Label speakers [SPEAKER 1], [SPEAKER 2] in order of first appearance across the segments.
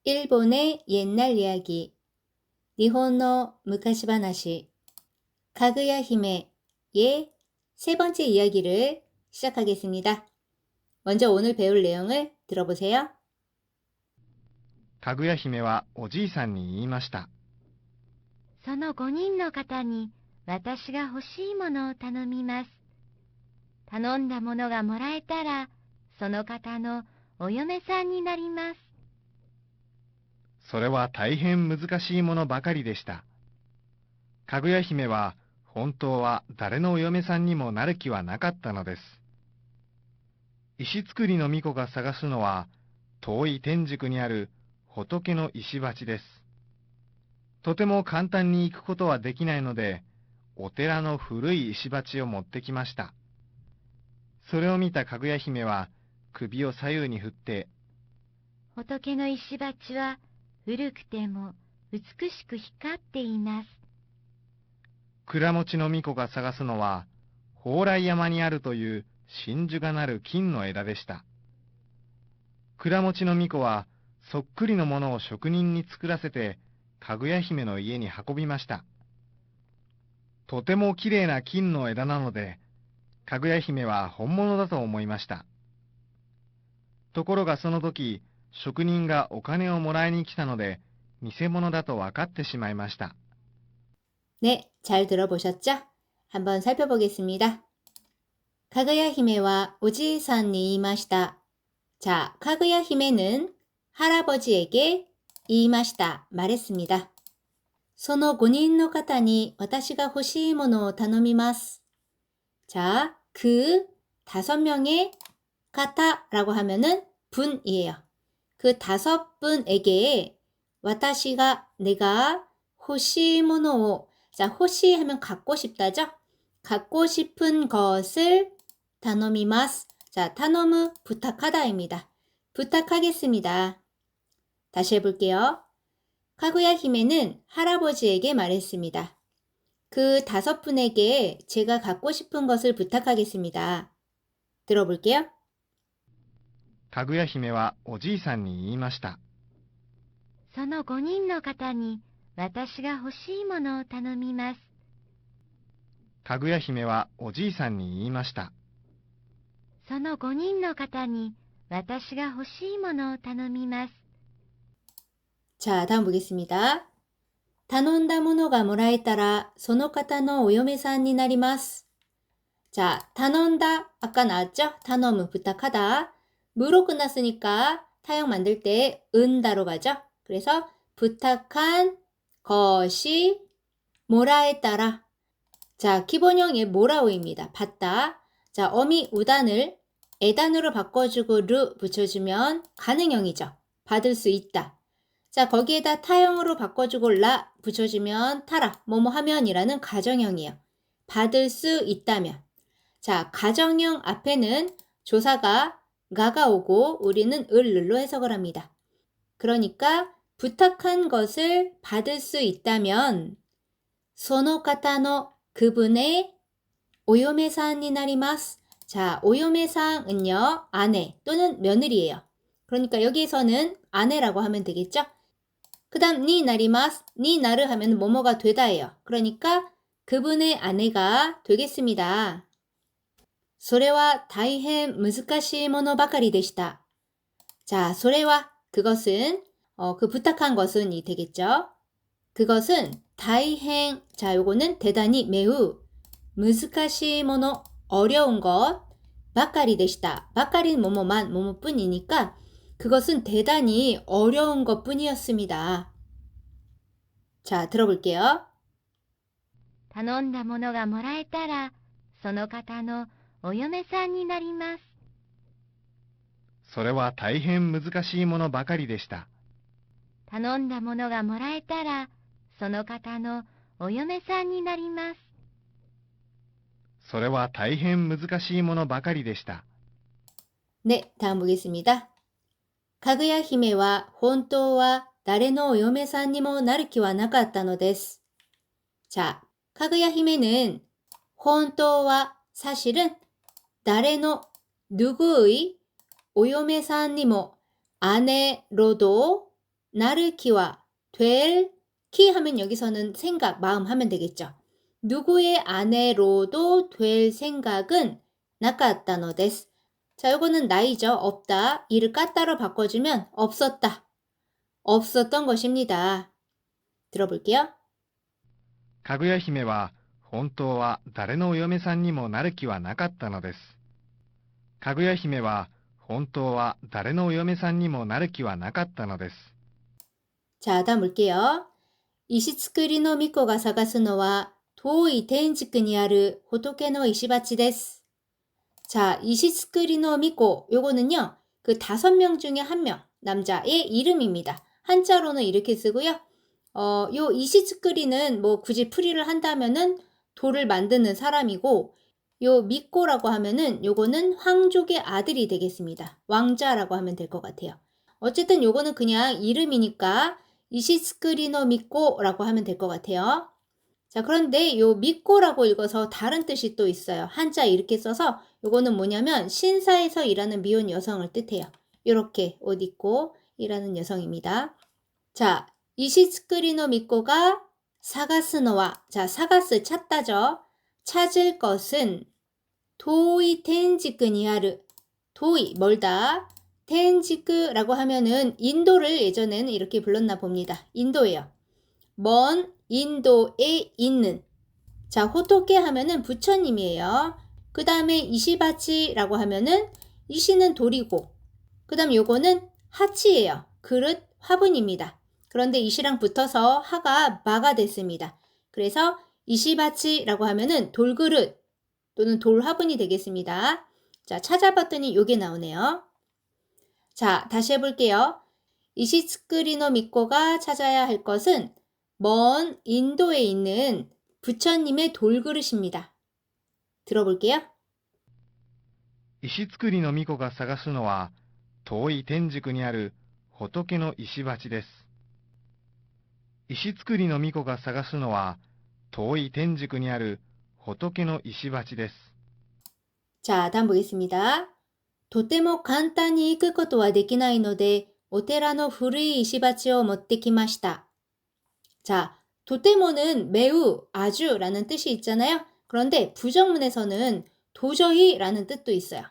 [SPEAKER 1] 일본의 옛날 이야기, 니혼노 무카시 바나시, 가그야 히메의 세 번째 이야기를 시작하겠습니다. 먼저 오늘 배울 내용을 들어보세요.
[SPEAKER 2] かぐや姫はおじいさんに言いました。
[SPEAKER 3] その5人の方に私が欲しいものを頼みます。頼んだものがもらえたら、その方のお嫁さんになります。
[SPEAKER 2] それは大変難しいものばかりでした。かぐや姫は本当は誰のお嫁さんにもなる気はなかったのです。石造りの巫女が探すのは遠い天竺にある仏の石鉢です。とても簡単に行くことはできないので、お寺の古い石鉢を持ってきました。それを見たかぐや姫は首を左右に振って、
[SPEAKER 3] 仏の石鉢は古くても美しく光っています。
[SPEAKER 2] 蔵持ちの巫女が探すのは、蓬莱山にあるという真珠がなる金の枝でした。蔵持ちの巫女は、そっくりのものを職人に作らせて、かぐや姫の家に運びました。とてもきれいな金の枝なので、かぐや姫は本物だと思いました。ところがその時、職人がお金をもらいに来たので、偽物だと分かってしまいました。
[SPEAKER 1] 네, 잘 들어보셨죠? 한번 살펴보겠습니다. 카그야 히메와 오지산이 이마시다. 자, 카그야 히메는 할아버지에게 이마시다 말했습니다. その5人の方に私が欲しいものを頼みます. 자, 그 5명의 가타라고 하면은 분이에요. 그 5분에게 내가 호시모노, 자, 호시 하면 갖고 싶다죠? 갖고 싶은 것을 타노미마스. 자, 타노무 부탁하다입니다. 부탁하겠습니다. 다시 해볼게요. 카구야 히메는 할아버지에게 말했습니다. 그 5분에게 제가 갖고 싶은 것을 부탁하겠습니다. 들어볼게요.
[SPEAKER 2] かぐや姫はおじいさんに言いました。
[SPEAKER 3] その5人の方に私が欲しいものを頼みます。
[SPEAKER 2] かぐや姫はおじいさんに言いました。
[SPEAKER 3] その5人の方に私が欲しいものを頼みます。
[SPEAKER 1] 자, 다음 보겠습니다. 頼んだものがもらえたらその方のお嫁さんになります. 자, 頼んだ 아까 나왔죠? 타노무 부탁하다. 무로 끝났으니까 타형 만들 때 은다로 가죠? 그래서 부탁한 것이 뭐라에 따라. 자, 기본형의 뭐라오입니다. 받다. 자, 어미 우단을 에단으로 바꿔주고 르 붙여주면 가능형이죠. 받을 수 있다. 자, 거기에다 타형으로 바꿔주고 라 붙여주면 타라, 뭐뭐 하면이라는 가정형이에요. 받을 수 있다면. 자, 가정형 앞에는 조사가 가가 오고 우리는 을로 해석을 합니다. 그러니까 부탁한 것을 받을 수 있다면 소노카타노 그분의 오요메산이 나리마스. 자, 오요메상은요, 아내 또는 며느리예요. 그러니까 여기에서는 아내라고 하면 되겠죠? 그 다음 니 나리마스, 니 나르 하면 뭐뭐가 되다예요. 그러니까 그분의 아내가 되겠습니다. それは大変難しいものばかりでした. 자, それは 그것은 그 부탁한 것은이 되겠죠. 그것은 大変, 자, 요거는 대단히 매우 難しいもの, 어려운 것, ばかりでした. 바까리는 뭐뭐만, 뭐뭐뿐이니까 그것은 대단히 어려운 것뿐이었습니다. 자, 들어볼게요.
[SPEAKER 3] 頼んだものがもらえたら、その方のお嫁さんになります。
[SPEAKER 2] それは大変難しいものばかりでした。
[SPEAKER 3] 頼んだものがもらえたら、その方のお嫁さんになります。
[SPEAKER 2] それは大変難しいものばかりでした。
[SPEAKER 1] 네, 다음 보겠습니다. 카그야 히메와 혼토와 나레노 오요메さんにも なる気はなかったのです. 자, 카그야 히메는 혼토와 사실은 나레노 누구의 오요메さんにも 아내로도 나르키와 될 키 하면 여기서는 생각, 마음 하면 되겠죠. 누구의 아내로도 될 생각은 나카타노 데스. 자, 요거는 나이죠. 없다. 이를 까따로 바꿔주면 없었다. 없었던 것입니다. 들어볼게요.
[SPEAKER 2] かぐや姫は本当は誰のお嫁さんにもなる気はなかったのです。かぐや姫は本当は誰のお嫁さんにもなる気はなかったのです。
[SPEAKER 1] 자, 다음 볼게요. 이시츠쿠리 노 미코가探すのは遠い天竺にある仏の石鉢です. 자, 이시츠쿠리 노 미코 요거는요. 그 5명 중에 1명 남자의 이름입니다. 한자로는 이렇게 쓰고요. 요 이시츠쿠리는 뭐 굳이 풀이를 한다면은 돌을 만드는 사람이고 요 미코라고 하면은 요거는 황족의 아들이 되겠습니다. 왕자라고 하면 될 것 같아요. 어쨌든 요거는 그냥 이름이니까 이시츠쿠리 노 미코라고 하면 될 것 같아요. 자, 그런데 요 미코라고 읽어서 다른 뜻이 또 있어요. 한자 이렇게 써서 요거는 뭐냐면 신사에서 일하는 미혼 여성을 뜻해요. 요렇게 옷 입고 일하는 여성입니다. 자, 이시츠쿠리 노 미코가 사가스노와, 자, 사가스 찾다죠. 찾을 것은 도이 텐지크니아르, 도이 멀다. 텐지크라고 하면은 인도를 예전에는 이렇게 불렀나 봅니다. 인도예요. 먼 인도에 있는. 자, 호토케 하면은 부처님이에요. 그 다음에 이시바치라고 하면은 이시는 돌이고, 그 다음 요거는 하치예요. 그릇, 화분입니다. 그런데 이시랑 붙어서 하가 마가 됐습니다. 그래서 이시바치라고 하면은 돌그릇 또는 돌화분이 되겠습니다. 자, 찾아봤더니 요게 나오네요. 자, 다시 해볼게요. 이시츠쿠리 노 미코가 찾아야 할 것은 먼 인도에 있는 부처님의 돌그릇입니다. 들어볼게요.
[SPEAKER 2] 石造りの巫女が探すのは遠い天竺にある仏の石鉢です。石造りの巫女が探すのは遠い天竺にある仏の石鉢です。
[SPEAKER 1] 자, 다음 보겠습니다. とても簡単に行くことはできないので、お寺の古い石鉢を持ってきました. 자, 도테모는 매우, 아주라는 뜻이 있잖아요. 그런데 부정문에서는 도저히라는 뜻도 있어요.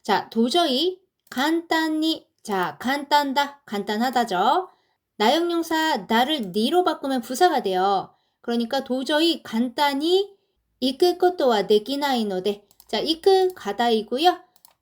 [SPEAKER 1] 자, 도저히, 간단히, 자, 간단다, 간단하다죠. 나형용사 나를 니로 바꾸면 부사가 돼요. 그러니까 도저히 간단히 이끌 것도와 데키나이노데, 자, 이끌 가다이고요.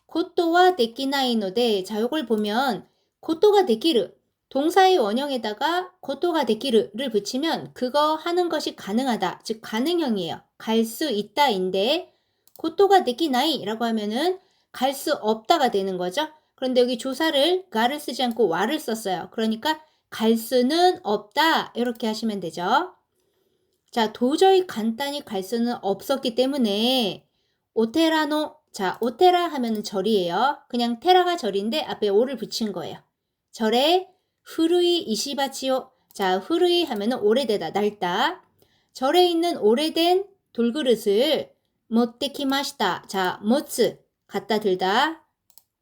[SPEAKER 1] 고토와 데키나이노데, 자, 요걸 보면 고토가 데키르, 동사의 원형에다가 고토가 데키르를 붙이면 그거 하는 것이 가능하다, 즉 가능형이에요. 갈 수 있다인데 고토가 데키나이라고 하면은 갈 수 없다가 되는 거죠. 그런데 여기 조사를 가를 쓰지 않고 와를 썼어요. 그러니까 갈 수는 없다 이렇게 하시면 되죠. 자, 도저히 간단히 갈 수는 없었기 때문에 오테라노, 자, 오테라 하면은 절이에요. 그냥 테라가 절인데 앞에 오를 붙인 거예요. 절에 후루이 이시바치오, 자, 후루이 하면은 오래되다, 낡다. 절에 있는 오래된 돌그릇을 못테 키마시다. 자, 모츠, 갖다 들다.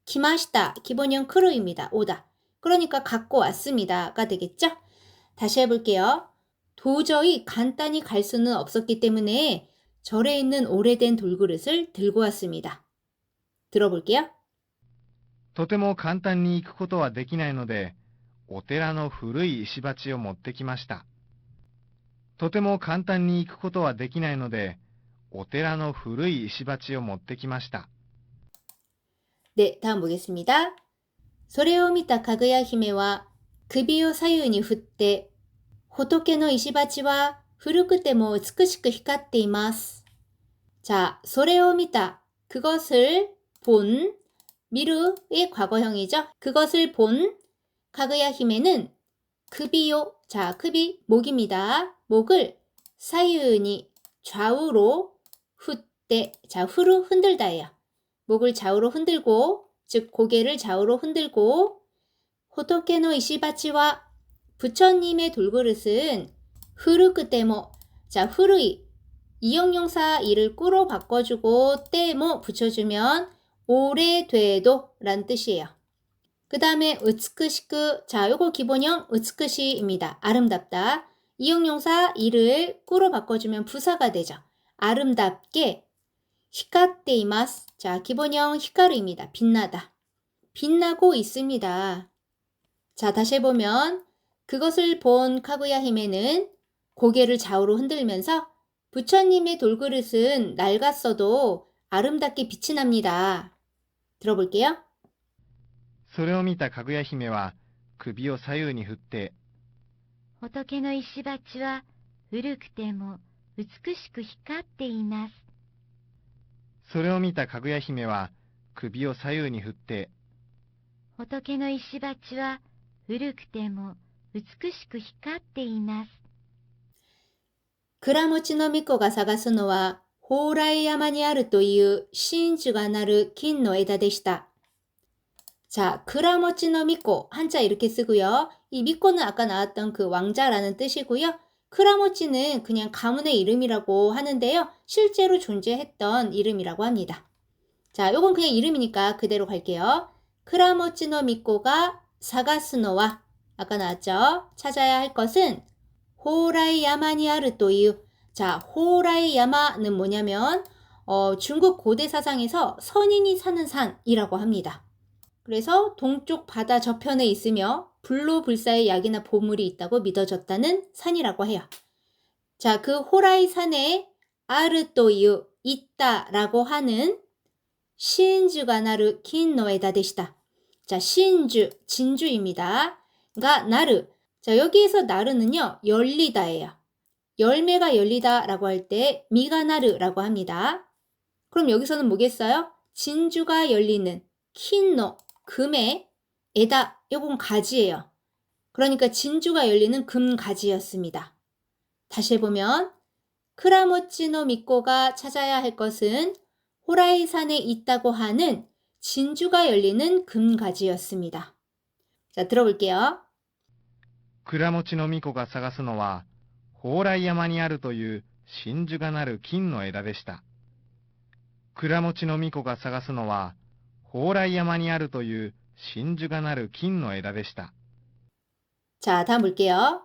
[SPEAKER 1] 키마시다, 기본형 크루입니다. 오다. 그러니까 갖고 왔습니다가 되겠죠? 다시 해볼게요. 도저히 간단히 갈 수는 없었기 때문에 절에 있는 오래된 돌그릇을 들고 왔습니다. 들어볼게요.
[SPEAKER 2] とても簡単に行くことはできないので、お寺の古い石鉢を持ってきました。とても簡単に行くことはできないので、お寺の古い石鉢を持ってきました。
[SPEAKER 1] 네, 다음 보겠습니다. それを見たかぐや姫は首を左右に振って、仏の石鉢は古くても美しく光っています. 자, それを見た, 그것을 본, 미르의 과거형이죠. 그것을 본 가그야 히메는 급이요. 자, 급이 목입니다. 목을 사유니 좌우로 훗대, 자, 후루 흔들다예요. 목을 좌우로 흔들고, 즉 고개를 좌우로 흔들고, 호토케노 이시바치와 부처님의 돌그릇은 후르크테모, 자, 후르이, 이형용사 이를 꾸로 바꿔주고 때모 붙여주면 오래돼도 란 뜻이에요. 그 다음에 美しく. 자, 요거 기본형 美しい입니다. 아름답다. 이용용사 이를 꾸로 바꿔주면 부사가 되죠. 아름답게. 光っています. 자, 기본형 히카루입니다. 빛나다. 빛나고 있습니다. 자, 다시 해보면 그것을 본 카구야 히메는 고개를 좌우로 흔들면서 부처님의 돌그릇은 낡았어도 아름답게 빛이 납니다. 들어볼게요.
[SPEAKER 2] それを見たかぐや姫は首を左右に振って、
[SPEAKER 3] 仏の石鉢は古くても美しく光っています。
[SPEAKER 2] それを見たかぐや姫は首を左右に振って、
[SPEAKER 3] 仏の石鉢は古くても美しく光っています。
[SPEAKER 1] 倉持の巫女が探すのは蓬莱山にあるという真珠がなる金の枝でした。 자, 그라모치노 미코 한자 이렇게 쓰고요. 이 미코는 아까 나왔던 그 왕자라는 뜻이고요. 크라모치는 그냥 가문의 이름이라고 하는데요. 실제로 존재했던 이름이라고 합니다. 자, 요건 그냥 이름이니까 그대로 갈게요. 크라모치노 미코가 사가스노와 아까 나왔죠? 찾아야 할 것은 호라이 야마니 아르토유. 자, 호라이 야마는 뭐냐면 중국 고대 사상에서 선인이 사는 산이라고 합니다. 그래서 동쪽 바다 저편에 있으며 불로불사의 약이나 보물이 있다고 믿어졌다는 산이라고 해요. 자, 그 호라이 산에 아르토유 있다라고 하는 신주가 나르 긴노에다 되시다. 자, 신주, 진주입니다. 가 나르. 자, 여기에서 나르는요, 열리다예요. 열매가 열리다라고 할 때 미가 나르라고 합니다. 그럼 여기서는 뭐겠어요? 진주가 열리는 킨노. 금의 에다, 요건 가지예요. 그러니까 진주가 열리는 금가지였습니다. 다시 해보면 크라모치노 미코가 찾아야 할 것은 호라이산에 있다고 하는 진주가 열리는 금가지였습니다. 자, 들어볼게요.
[SPEAKER 2] 倉持の巫女が探すのは蓬莱山にあるという真珠がなる金の枝でした。倉持の巫女が探すのは蓬莱山にあるという真珠がなる金の枝でした。
[SPEAKER 1] 자, 다음 볼게요.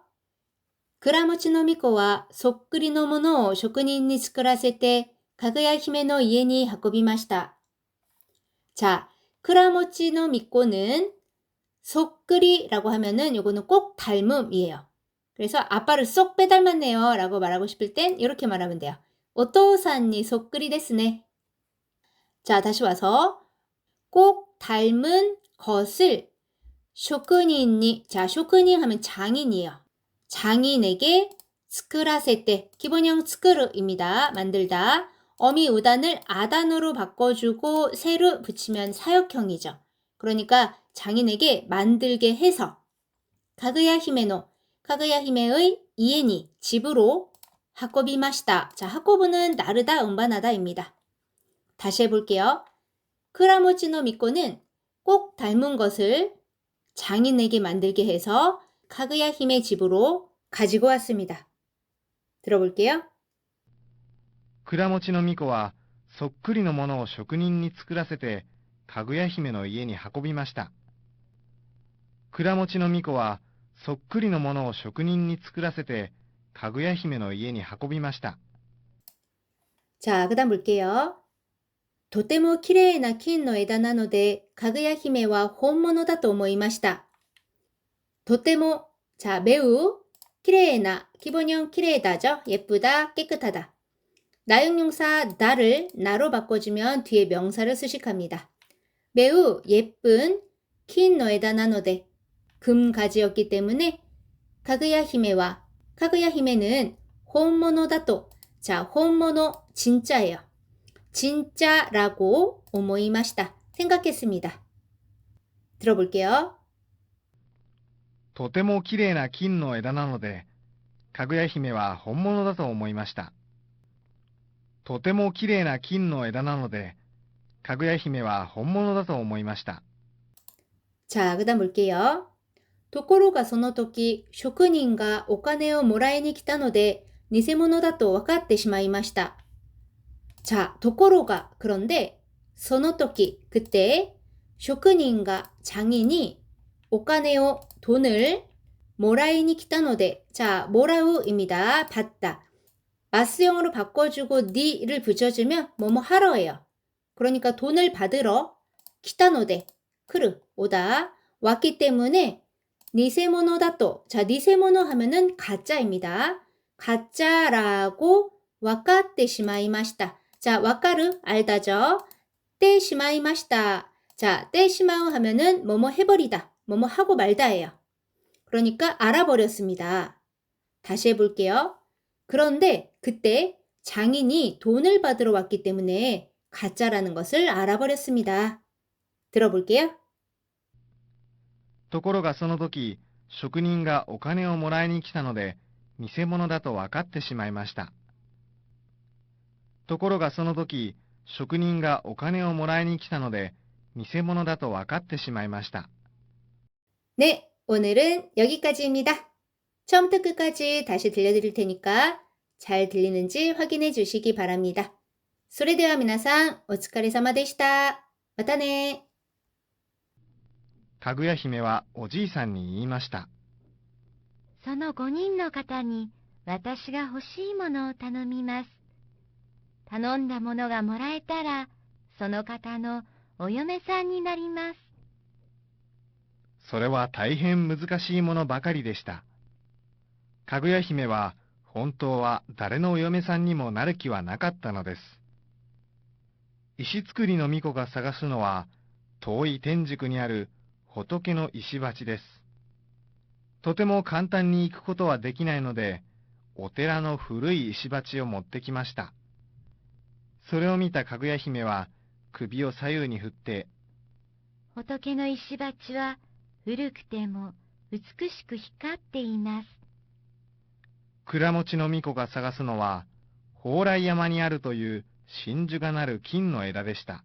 [SPEAKER 1] 그라모치노 미코와 そっくりのものを職人に作らせてかぐや姫の家に運びました. 자, 크라모치노 미코는 そっくり라고 하면은 요거는 꼭 닮음이에요. 그래서 아빠를 쏙 빼닮았네요 라고 말하고 싶을 땐 이렇게 말하면 돼요. 오토산니 そっくりですね. 자, 다시 와서 꼭 닮은 것을 쇼크닌이, 자, 쇼크닌 하면 장인이에요. 장인에게 스크라세테, 기본형 스크르입니다. 만들다. 어미 우단을 아단으로 바꿔주고 세를 붙이면 사역형이죠. 그러니까 장인에게 만들게 해서 가그야 히메노, 가그야 히메의 이에니, 집으로 하코비마시다. 자, 하코부는 나르다, 운반하다입니다. 다시 해볼게요. 크라모치노 미코는 꼭 닮은 것을 장인에게 만들게 해서 카그야 힘의 집으로 가지고 왔습니다. 들어볼게요.
[SPEAKER 2] 倉持の巫女はそっくりのものを職人に作らせてかぐや姫の家に運びました。倉持の巫女はそっくりのものを職人に作らせてかぐや姫の家に運びました。
[SPEAKER 1] 자, 그 다음 볼게요. とても綺麗な金の枝なので、かぐや姫は本物だと思いました。とても, 자, 매우, 綺麗な, 기본형綺麗다죠? 예쁘다, 깨끗하다. 나용용사 나를 나로 바꿔주면 뒤에 명사를 수식합니다. 매우 예쁜 kinの枝なので, 금가지였기 때문에 가그야 히메와, 가그야 히메는 혼모노다또, 자, 혼모노 진짜예요. 진짜라고 오모이마시다. 생각했습니다. 들어볼게요.
[SPEAKER 2] とてもきれいな金の枝なので、かぐや姫は本物だと思いました。とてもきれいな金の枝なので、かぐや姫は本物だと思いました。
[SPEAKER 1] 자, 그 다음 볼게요. ところがその時、職人がお金をもらいに来たので、偽物だと分かってしまいました. 자, ところが, 그런데, その時, 그때, 職人が 장인이 お金を 돈을 もらいに来たので, 자, 모라우입니다. 받다. 마스형으로 바꿔주고 니를 붙여주면 뭐뭐 하러예요. 그러니까 돈을 받으러 来たので, 크르, 오다, 왔기 때문에 니세모노다또, 자, 니세모노 하면은 가짜입니다. 가짜라고 와카tte 시마이마시다. 자, 와카르 알다죠? 때 시마이마시다. 자, 때 시마우 하면은 뭐뭐 해버리다, 뭐뭐 하고 말다예요. 그러니까 알아버렸습니다. 다시 해볼게요. 그런데 그때 장인이 돈을 받으러 왔기 때문에 가짜라는 것을 알아버렸습니다. 들어볼게요.
[SPEAKER 2] ところがその時、職人がお金をもらいに来たので、偽物だと分かってしまいました。ところがその時、職人がお金をもらいに来たので、偽物だと分かってしまいました。
[SPEAKER 1] 네, 오늘은 여기까지입니다. 처음부터 끝까지 다시 들려드릴 테니까 잘 들리는지 확인해 주시기 바랍니다. それでは皆さん、お疲れ様でした。またね。
[SPEAKER 2] かぐや姫はおじいさんに言いました。
[SPEAKER 3] その5人の方に私が欲しいものを頼みます。頼んだものがもらえたら、その方のお嫁さんになります。
[SPEAKER 2] それは大変難しいものばかりでした。かぐや姫は本当は誰のお嫁さんにもなる気はなかったのです。石造りの巫女が探すのは遠い天竺にある仏の石鉢です。とても簡単に行くことはできないので、お寺の古い石鉢を持ってきました。それを見たかぐや姫は首を左右に振って、
[SPEAKER 3] 仏の石鉢は古くても美しく光っています。
[SPEAKER 2] 倉持の巫女が探すのは、蓬莱山にあるという真珠がなる金の枝でした。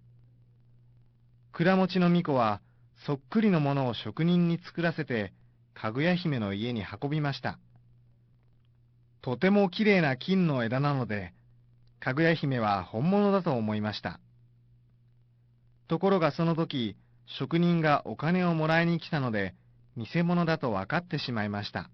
[SPEAKER 2] 倉持の巫女は、そっくりのものを職人に作らせて、かぐや姫の家に運びました。とてもきれいな金の枝なので、かぐや姫は本物だと思いました。ところがその時、職人がお金をもらいに来たので、偽物だと分かってしまいました。